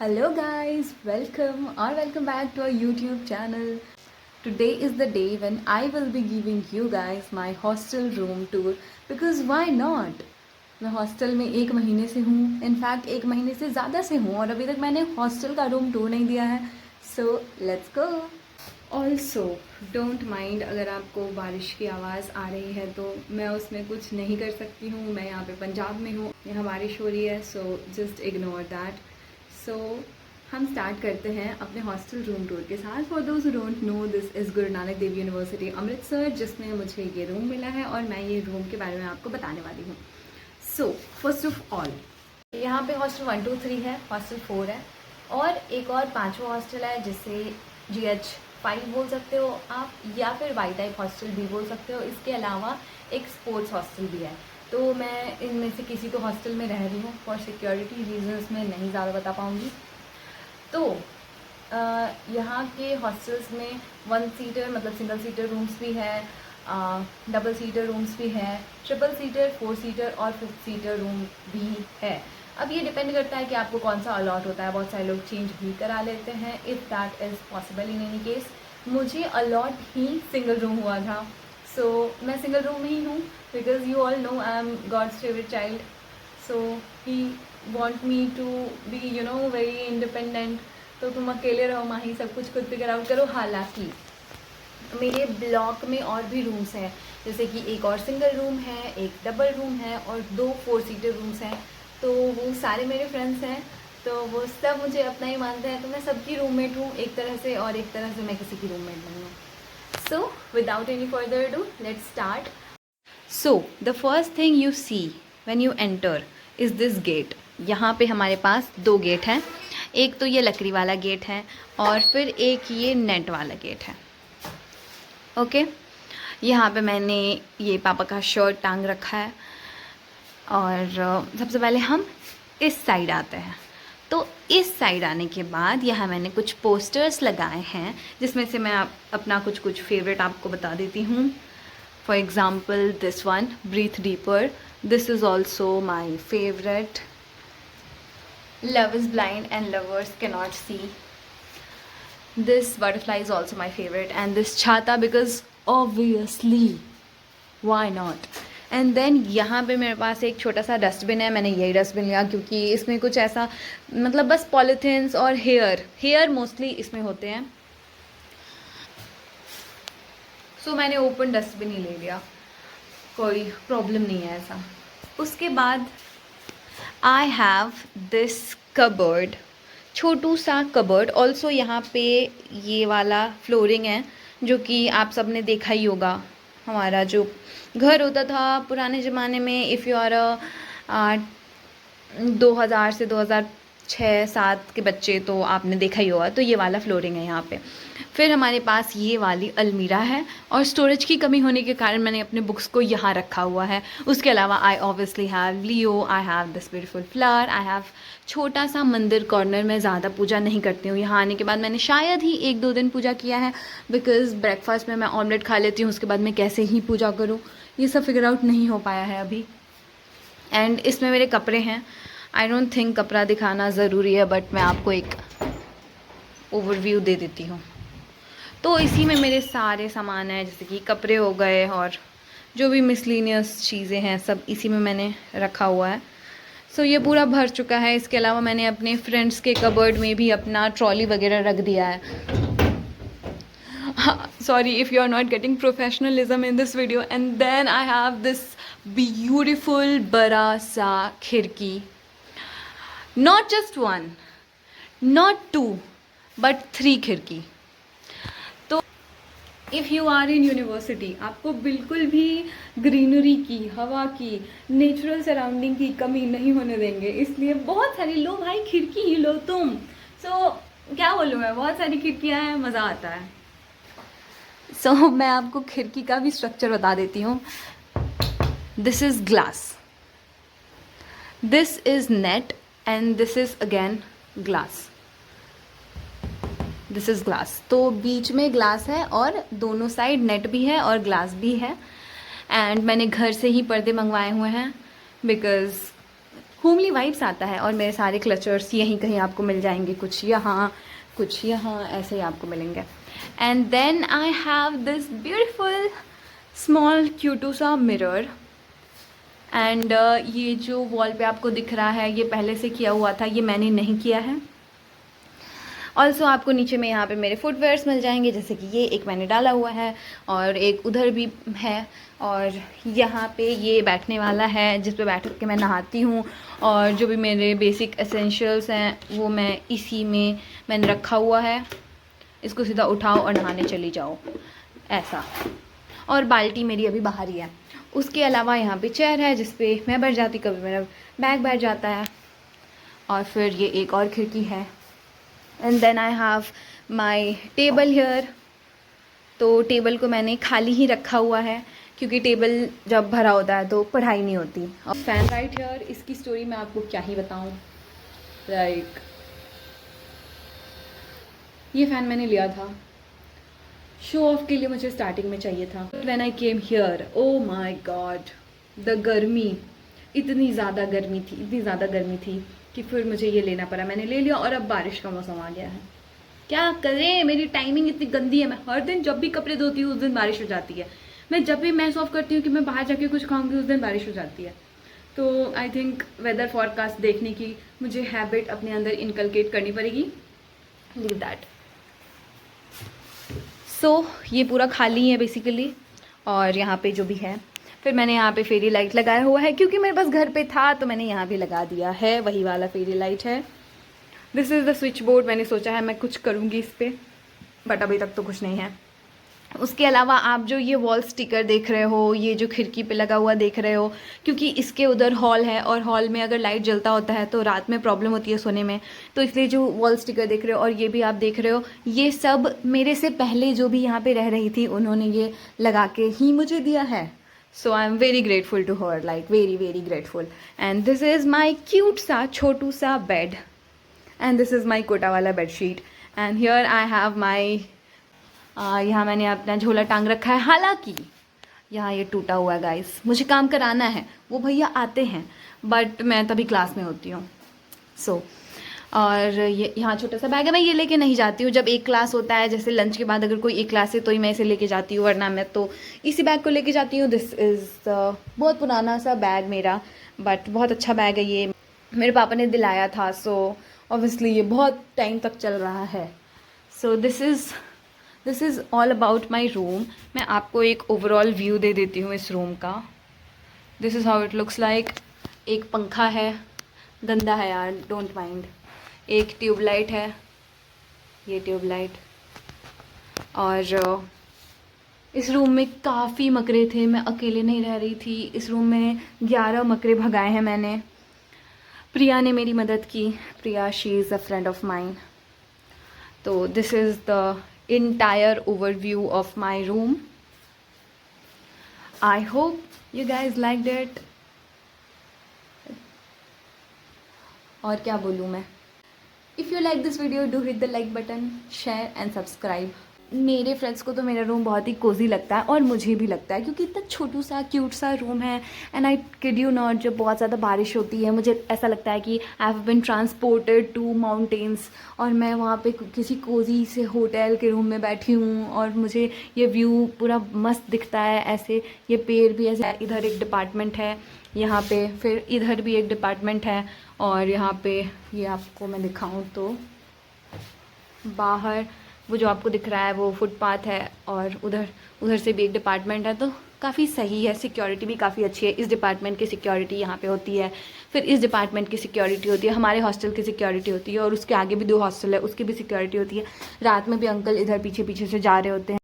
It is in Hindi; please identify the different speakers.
Speaker 1: Hello guys, welcome back to our YouTube channel. Today is the day when I will be giving you guys my hostel room tour because why not? मैं हॉस्टल में 1 महीने से हूँ, इनफैक्ट 1 महीने से ज़्यादा से हूँ और अभी तक मैंने हॉस्टल का रूम टूर नहीं दिया है. So let's go. Also don't mind अगर आपको बारिश की आवाज़ आ रही है तो मैं उसमें कुछ नहीं कर सकती हूँ. मैं यहाँ पे पंजाब में हूँ, यहाँ बारिश हो रही है, सो जस्ट इग्नोर दैट. सो हम स्टार्ट करते हैं अपने हॉस्टल रूम टूर के साथ. For those who don't know, this is Guru Nanak Dev university Amritsar, जिसमें मुझे ये रूम मिला है और मैं ये रूम के बारे में आपको बताने वाली हूँ. सो फर्स्ट ऑफ ऑल, यहाँ पे हॉस्टल 1, 2, 3 है, हॉस्टल 4 है और एक और 5वां हॉस्टल है जिसे GH5 बोल सकते हो आप, या फिर वाई टाइप हॉस्टल भी बोल सकते हो. इसके अलावा एक स्पोर्ट्स हॉस्टल भी है. तो मैं इनमें से किसी तो हॉस्टल में रह रही हूँ. फॉर सिक्योरिटी रीजंस में नहीं ज़्यादा बता पाऊँगी. तो यहाँ के हॉस्टल्स में 1 सीटर मतलब सिंगल सीटर रूम्स भी है, डबल सीटर रूम्स भी है, ट्रिपल सीटर, 4 सीटर और 5 सीटर रूम भी है. अब ये डिपेंड करता है कि आपको कौन सा अलॉट होता है. बहुत सारे लोग चेंज भी करा लेते हैं if that is possible. In any case मुझे अलॉट ही सिंगल रूम हुआ था. सो मैं सिंगल रूम में ही हूँ because you all know I am God's favourite child. So he want me to be very independent. तो तुम अकेले रहो माही, सब कुछ खुद फिगर आउट करो. हालांकि मेरे ब्लॉक में और भी रूम्स हैं, जैसे कि एक और सिंगल रूम है, एक डबल रूम है और 2 4 सीटर रूम्स हैं. तो वो सारे मेरे फ्रेंड्स हैं, तो वो सब मुझे अपना ही मानते हैं. तो मैं सबकी रूममेट हूँ एक तरह से, और एक तरह से मैं किसी की रूममेट नहीं हूँ. So without any further do, let's start. So the first thing you see when you enter is this gate. यहाँ पे हमारे पास 2 गेट हैं. एक तो ये लकड़ी वाला गेट है और फिर एक ये नेट वाला गेट है. ओके यहाँ पे मैंने ये पापा का शर्ट टांग रखा है. और सबसे पहले हम इस साइड आते हैं. तो इस साइड आने के बाद यहाँ मैंने कुछ पोस्टर्स लगाए हैं, जिसमें से मैं अपना कुछ फेवरेट आपको बता देती हूँ. For example this one, breathe deeper. This is also my favourite. Love is blind and lovers can not see. This butterfly is also my favorite, and this छाता because obviously why not. And then यहाँ पे मेरे पास एक छोटा सा डस्टबिन है. मैंने यही डस्टबिन लिया क्योंकि इसमें कुछ ऐसा मतलब बस पॉलीथिन्स और हेयर मोस्टली इसमें होते हैं. सो मैंने ओपन डस्टबिन ही ले लिया, कोई प्रॉब्लम नहीं है ऐसा. उसके बाद आई हैव दिस कबर्ड, छोटू सा कबर्ड. ऑल्सो यहाँ पे ये वाला फ्लोरिंग है जो कि आप सब ने देखा ही होगा. हमारा जो घर होता था पुराने ज़माने में, इफ़ यू आर 2000 से 2006-7 के बच्चे, तो आपने देखा ही होगा. तो ये वाला फ्लोरिंग है यहाँ पे. फिर हमारे पास ये वाली अलमीरा है और स्टोरेज की कमी होने के कारण मैंने अपने बुक्स को यहाँ रखा हुआ है. उसके अलावा I obviously have Leo, I have this beautiful flower, I have छोटा सा मंदिर कॉर्नर. मैं ज़्यादा पूजा नहीं करती हूँ. यहाँ आने के बाद मैंने शायद ही 1-2 दिन पूजा किया है बिकॉज़ ब्रेकफास्ट में मैं ऑमलेट खा लेती हूँ. उसके बाद मैं कैसे ही पूजा करूँ ये सब फिगर आउट नहीं हो पाया है अभी. एंड इसमें मेरे कपड़े हैं. आई डोंट थिंक कपड़ा दिखाना ज़रूरी है, बट मैं आपको एक ओवरव्यू दे देती हूँ. तो इसी में मेरे सारे सामान हैं, जैसे कि कपड़े हो गए और जो भी मिसलिनियस चीज़ें हैं सब इसी में मैंने रखा हुआ है. सो ये पूरा भर चुका है. इसके अलावा मैंने अपने फ्रेंड्स के कबर्ड में भी अपना ट्रॉली वगैरह रख दिया है. Sorry if you are not getting professionalism in this video. And then I have this beautiful बड़ा सा खिड़की. नॉट जस्ट 1, नॉट 2, बट 3 खिड़की. If you are in university, आपको बिल्कुल भी ग्रीनरी की, हवा की, नेचुरल सराउंडिंग की कमी नहीं होने देंगे. इसलिए बहुत सारी, लो भाई खिड़की ही लो तुम. सो क्या बोलूँ मैं, बहुत सारी खिड़कियाँ हैं, मज़ा आता है. सो मैं आपको खिड़की का भी स्ट्रक्चर बता देती हूँ. This is glass, this is net and this is again glass. This is glass. तो बीच में ग्लास है और दोनों साइड नेट भी है और ग्लास भी है. एंड मैंने घर से ही पर्दे मंगवाए हुए हैं बिकॉज़ होमली वाइब्स आता है। और मेरे सारे क्लचर्स यहीं कहीं आपको मिल जाएंगे, कुछ यहाँ ऐसे ही आपको मिलेंगे। And then I have this beautiful small क्यूटू सा मिरर। एंड ये जो वॉल पे आपको दिख रहा है ये पहले से किया हुआ था, ये मैंने नहीं किया है। ऑल्सो आपको नीचे में यहाँ पे मेरे फुटवेयर्स मिल जाएंगे, जैसे कि ये एक मैंने डाला हुआ है और एक उधर भी है। और यहाँ पे ये बैठने वाला है जिस पे बैठ के मैं नहाती हूँ, और जो भी मेरे बेसिक एसेंशियल्स हैं वो मैं इसी में मैंने रखा हुआ है। इसको सीधा उठाओ और नहाने चली जाओ, ऐसा। और बाल्टी मेरी अभी बाहर ही है। उसके अलावा यहाँ पे चेयर है जिस पे मैं बैठ जाती, कभी मेरा बैग बैठ जाता है। और फिर ये एक और खिड़की है। And then I have my table here. तो टेबल को मैंने खाली ही रखा हुआ है क्योंकि टेबल जब भरा होता है तो पढ़ाई नहीं होती। और फैन राइट हियर, इसकी स्टोरी मैं आपको क्या ही बताऊँ। लाइक ये फ़ैन मैंने लिया था शो ऑफ के लिए, मुझे स्टार्टिंग में चाहिए था। When I came here, oh my God, the गर्मी, इतनी ज़्यादा गर्मी थी कि फिर मुझे ये लेना पड़ा। मैंने ले लिया और अब बारिश का मौसम आ गया है। क्या करें, मेरी टाइमिंग इतनी गंदी है। मैं हर दिन जब भी कपड़े धोती हूँ उस दिन बारिश हो जाती है। मैं जब भी मैस ऑफ करती हूँ कि मैं बाहर जाके कुछ खाऊंगी उस दिन बारिश हो जाती है। तो आई थिंक वेदर फॉरकास्ट देखने की मुझे हैबिट अपने अंदर इनकलकेट करनी पड़ेगी। Leave that. सो ये पूरा खाली है बेसिकली। और यहाँ पे जो भी है, फिर मैंने यहाँ पे फेरी लाइट लगाया हुआ है क्योंकि मेरे पास घर पे था तो मैंने यहाँ भी लगा दिया है, वही वाला फेरी लाइट है। This is the switch board. मैंने सोचा है मैं कुछ करूँगी इस पर, बट अभी तक तो कुछ नहीं है। उसके अलावा आप जो ये वॉल स्टिकर देख रहे हो, ये जो खिड़की पे लगा हुआ देख रहे हो, क्योंकि इसके उधर हॉल है और हॉल में अगर लाइट जलता होता है तो रात में प्रॉब्लम होती है सोने में, तो इसलिए जो वॉल स्टिकर देख रहे हो और ये भी आप देख रहे हो, ये सब मेरे से पहले जो भी यहाँ पे रह रही थी उन्होंने ये लगा के ही मुझे दिया है। So I am very grateful to her, like very grateful. And this is my cute सा छोटू सा bed, and this is my Kota वाला bedsheet. And here I have my, यहाँ मैंने अपना झोला टांग रखा है। हालांकि यहाँ ये टूटा हुआ है गाइस, मुझे काम कराना है, वो भैया आते हैं बट मैं तभी क्लास में होती हूँ। सो और ये यहाँ छोटा सा बैग है, मैं ये लेके नहीं जाती हूँ। जब एक क्लास होता है, जैसे लंच के बाद अगर कोई एक क्लास है तो ही मैं इसे लेके जाती हूँ, वरना मैं तो इसी बैग को लेके जाती हूँ। दिस इज़ बहुत पुराना सा बैग मेरा, बट बहुत अच्छा बैग है ये, मेरे पापा ने दिलाया था। सो ऑब्वियसली ये बहुत टाइम तक चल रहा है। So this is all about my room. मैं आपको एक ओवरऑल व्यू दे देती हूँ इस रूम का। This is how it looks like. एक पंखा है, गंदा है यार, डोंट माइंड। एक ट्यूबलाइट है, ये ट्यूबलाइट। और इस रूम में काफ़ी मकरे थे, मैं अकेले नहीं रह रही थी। इस रूम में 11 मकरे भगाए हैं मैंने। प्रिया ने मेरी मदद की। Priya, she is a friend of mine. तो this is the entire overview of my room. I hope you guys liked it. और क्या बोलूँ मैं। If you like this video, do hit the like button, share and subscribe. मेरे फ्रेंड्स को तो मेरा रूम बहुत ही कोजी लगता है और मुझे भी लगता है क्योंकि इतना छोटू सा क्यूट सा रूम है। And I kid you not, जब बहुत ज़्यादा बारिश होती है मुझे ऐसा लगता है कि I have been transported to mountains, और मैं वहाँ पे किसी कोजी से होटल के रूम में बैठी हूँ और मुझे ये व्यू पूरा मस्त दिखता है। ऐसे ये पेड़ भी ऐसे, इधर एक डिपार्टमेंट है यहाँ पे, फिर इधर भी एक डिपार्टमेंट है, और यहाँ पे ये आपको मैं दिखाऊँ तो बाहर वो जो आपको दिख रहा है वो फुटपाथ है, और उधर से भी एक डिपार्टमेंट है। तो काफ़ी सही है, सिक्योरिटी भी काफ़ी अच्छी है। इस डिपार्टमेंट की सिक्योरिटी यहाँ पे होती है, फिर इस डिपार्टमेंट की सिक्योरिटी होती है, हमारे हॉस्टल की सिक्योरिटी होती है, और उसके आगे भी 2 हॉस्टल है उसकी भी सिक्योरिटी होती है। रात में भी अंकल इधर पीछे से जा रहे होते हैं।